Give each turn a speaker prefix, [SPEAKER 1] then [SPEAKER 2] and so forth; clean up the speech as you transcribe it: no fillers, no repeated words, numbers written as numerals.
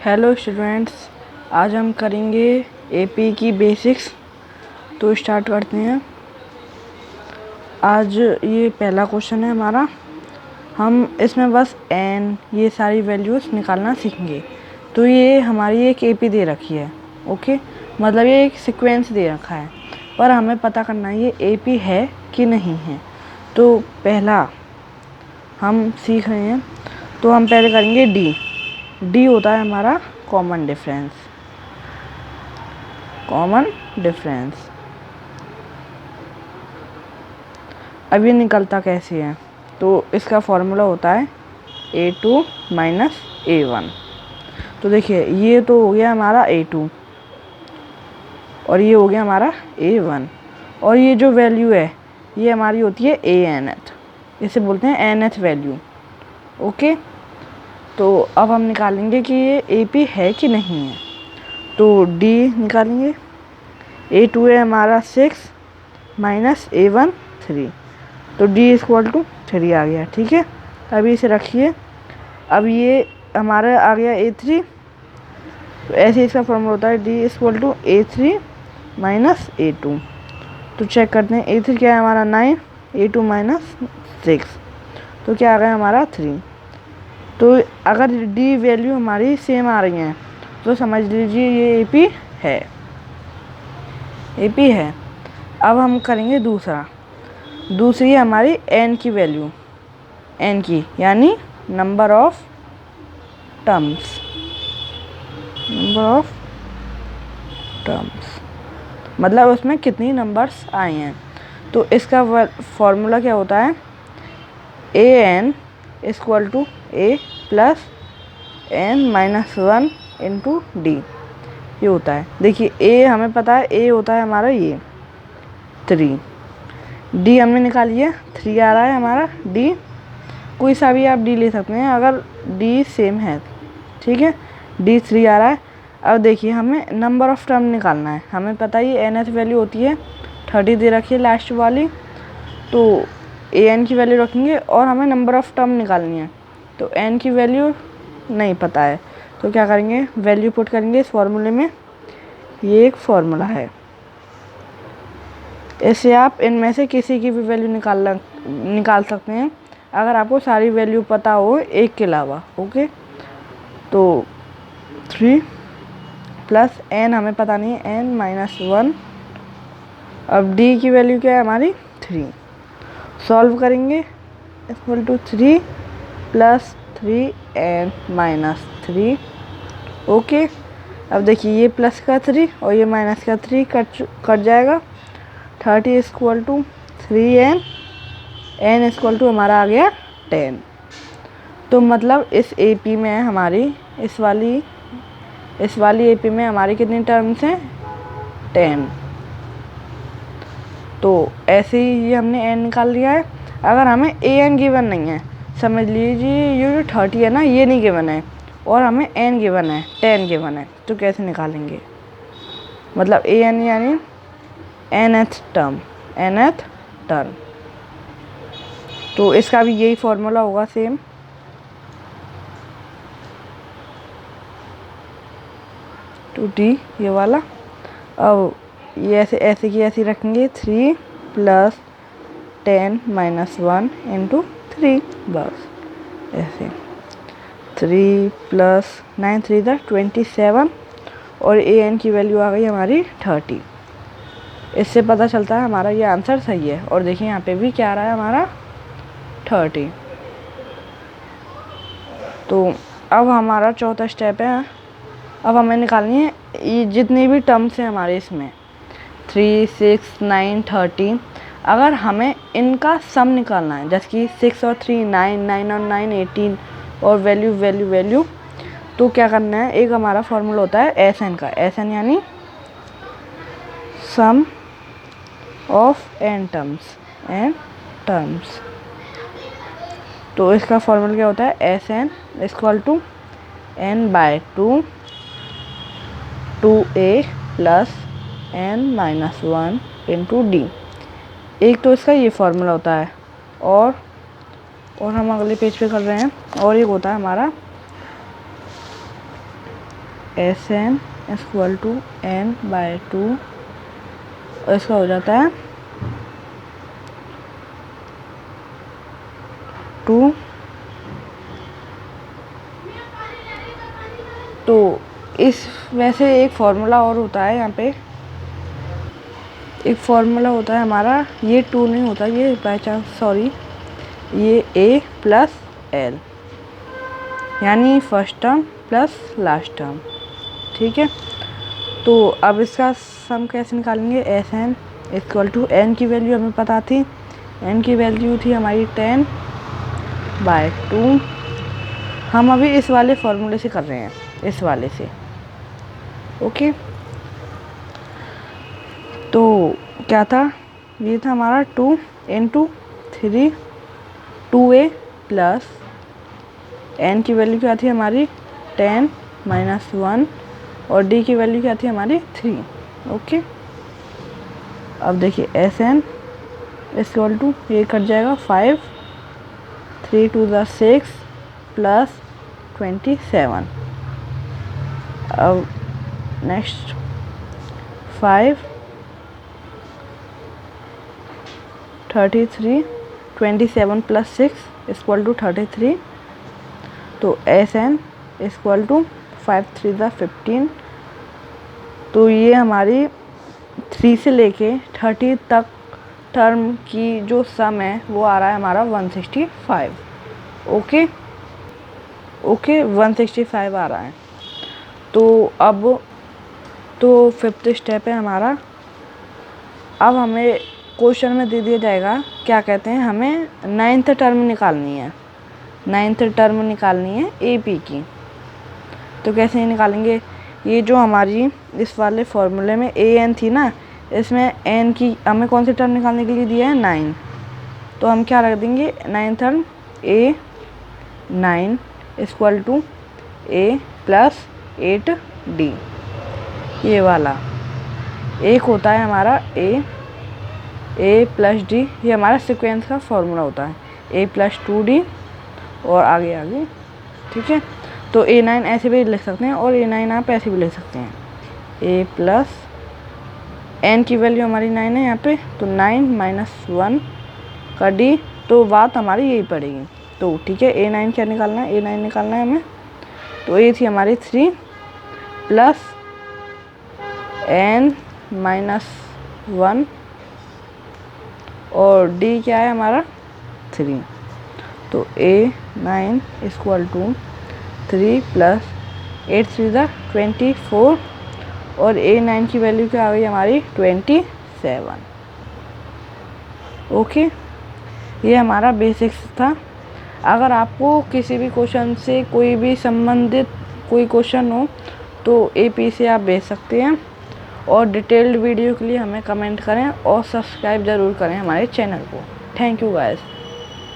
[SPEAKER 1] Hello students, आज हम करेंगे एपी की बेसिक्स। तो स्टार्ट करते हैं। आज ये पहला क्वेश्चन है हमारा। हम इसमें बस एन ये सारी वैल्यूज़ निकालना सीखेंगे। तो ये हमारी एक एपी दे रखी है, ओके, मतलब ये एक सीक्वेंस दे रखा है, पर हमें पता करना है ये एपी है कि नहीं है। तो पहला हम सीख रहे हैं, तो हम पहले करेंगे डी होता है हमारा कॉमन डिफरेंस। अब ये निकलता कैसे है? तो इसका फॉर्मूला होता है a2 माइनस a1। तो देखिए, ये तो हो गया हमारा a2 और ये हो गया हमारा a1, और ये जो वैल्यू है ये हमारी होती है anth, इसे बोलते हैं nth वैल्यू, ओके। तो अब हम निकालेंगे कि ये AP है कि नहीं है। तो D निकालेंगे। A2 है हमारा 6 माइनस A1 3, तो D इक्वल टू 3 आ गया, ठीक है। अभी इसे रखिए। अब ये हमारा आ गया A3, तो ऐसे इसका फॉर्मूला होता है D equal to A3 minus A2। तो चेक करते हैं, A3 क्या है हमारा 9, A2 माइनस 6, तो क्या आ गया हमारा 3। तो अगर डी वैल्यू हमारी सेम आ रही हैं तो समझ लीजिए ये एपी है। अब हम करेंगे दूसरी हमारी एन की वैल्यू, एन की यानी नंबर ऑफ टर्म्स, मतलब उसमें कितनी नंबर्स आए हैं। तो इसका फॉर्मूला क्या होता है? A N equal to A plus N minus 1 into D, ये होता है। देखिए, ए हमें पता है, ए होता है हमारा ये 3, डी हमने निकाल लिया 3 आ रहा है हमारा डी। कोई सा भी आप डी ले सकते हैं अगर डी सेम है, ठीक है। डी 3 आ रहा है। अब देखिए, हमें नंबर ऑफ टर्म निकालना है। हमें पता ही एनथ वैल्यू होती है 30 दे रखी है लास्ट वाली, तो ए एन की वैल्यू रखेंगे और हमें नंबर ऑफ टर्म निकालनी है। तो एन की वैल्यू नहीं पता है, तो क्या करेंगे, वैल्यू पुट करेंगे इस फॉर्मूले में। ये एक फॉर्मूला है, इससे आप इनमें से किसी की भी वैल्यू निकाल सकते हैं अगर आपको सारी वैल्यू पता हो एक के अलावा, ओके। तो 3 प्लस एन हमें पता नहीं है, एन माइनस 1। अब डी की वैल्यू क्या है हमारी 3, सॉल्व करेंगे equal to 3 plus 3 n minus 3, okay. अब देखिए, ये प्लस का 3 और ये माइनस का 3 कट जाएगा। 30 equal to 3n, n equal to हमारा आ गया 10। तो मतलब इस एपी में हमारी इस वाली एपी में हमारी कितनी टर्म्स हैं? 10। तो ऐसे ही ये हमने एन निकाल लिया है। अगर हमें ए एन गिवन नहीं है, समझ लीजिए ये जो 30 है ना, ये नहीं गिवन है और हमें एन गिवन है, 10 गिवन है, तो कैसे निकालेंगे? मतलब ए एन यानी nth टर्म। तो इसका भी यही फॉर्मूला होगा सेम। टू डी ये वाला। अब ये ऐसे की ऐसी रखेंगे, 3 प्लस 10 माइनस 1 इंटू 3, बस ऐसे। 3 प्लस 9 3 27, और ए एन की वैल्यू आ गई हमारी 30। इससे पता चलता है हमारा ये आंसर सही है। और देखिए, यहाँ पे भी क्या आ रहा है हमारा 30। तो अब हमारा चौथा स्टेप है। अब हमें निकालनी है ये जितनी भी टर्म्स हैं हमारे इसमें 3 6 9 30। अगर हमें इनका सम निकालना है, जैसे कि 6 और 3 9, 9 और 9 18, और वैल्यू, तो क्या करना है, एक हमारा फॉर्मूला होता है एस एन का। एस एन यानी सम ऑफ एन टर्म्स। तो इसका फॉर्मूला क्या होता है? S n equal to n by 2 2a plus N minus 1 into d. एक तो इसका ये फॉर्मूला होता है, और हम अगले पेज पे कर रहे हैं। और एक होता है हमारा s n equal to n by 2 और इसका हो जाता है 2। तो इस वैसे एक फॉर्मूला और होता है, यहाँ पे एक फॉर्मूला होता है हमारा, ये 2 नहीं होता, ये बाय चांस सॉरी, ये a प्लस एल, यानी first term plus last term, ठीक है। तो अब इसका सम कैसे निकालेंगे, s n equal to n की वैल्यू हमें पता थी, एन की वैल्यू थी हमारी 10 बाय 2। हम अभी इस वाले फॉर्मूले से कर रहे हैं, इस वाले से, ओके। तो क्या था, ये था हमारा 2 इंटू 3 2a प्लस एन की वैल्यू क्या थी हमारी 10 माइनस 1 और डी की वैल्यू क्या थी हमारी 3, ओके। अब देखिए एस एन इक्वल टू, ये कट जाएगा 5 3 2 6 प्लस 27। अब नेक्स्ट 5 33 27 प्लस 6 इक्वल टू 33। तो एस एन इक्वल टू 5 3 15। तो ये हमारी 3 से लेके 30 तक टर्म की जो सम है वो आ रहा है हमारा 165, ओके ओके 165 आ रहा है। तो अब तो 5th स्टेप है हमारा। अब हमें क्वेश्चन में दे दिया जाएगा, क्या कहते हैं, हमें 9th टर्म निकालनी है, 9th टर्म निकालनी है ए पी की। तो कैसे निकालेंगे, ये जो हमारी इस वाले फॉर्मूले में ए एन थी ना, इसमें एन की हमें कौन सी टर्म निकालने के लिए दिया है 9, तो हम क्या रख देंगे 9th term a 9 equal to A plus 8 d. ये वाला एक होता है हमारा ए प्लस डी, ये हमारा सीक्वेंस का फॉर्मूला होता है, ए प्लस 2d और आगे आगे, ठीक है। तो A9 ऐसे भी लिख सकते हैं और A9 आप ऐसे भी लिख सकते हैं, ए प्लस एन की वैल्यू हमारी 9 है यहाँ पे, तो 9 माइनस 1 का डी, तो बात हमारी यही पड़ेगी। तो ठीक है, A9 क्या निकालना है, A9 निकालना है हमें, तो ये थी हमारी 3 प्लस एन माइनस 1 और डी क्या है हमारा 3। तो A9 इक्वल टू 3 प्लस 8 3 24 और A9 की वैल्यू क्या आ गई हमारी 27, ओके। ये हमारा बेसिक्स था। अगर आपको किसी भी क्वेश्चन से कोई भी संबंधित कोई क्वेश्चन हो तो AP से आप भेज सकते हैं, और डिटेल्ड वीडियो के लिए हमें कमेंट करें और सब्सक्राइब ज़रूर करें हमारे चैनल को। Thank you guys.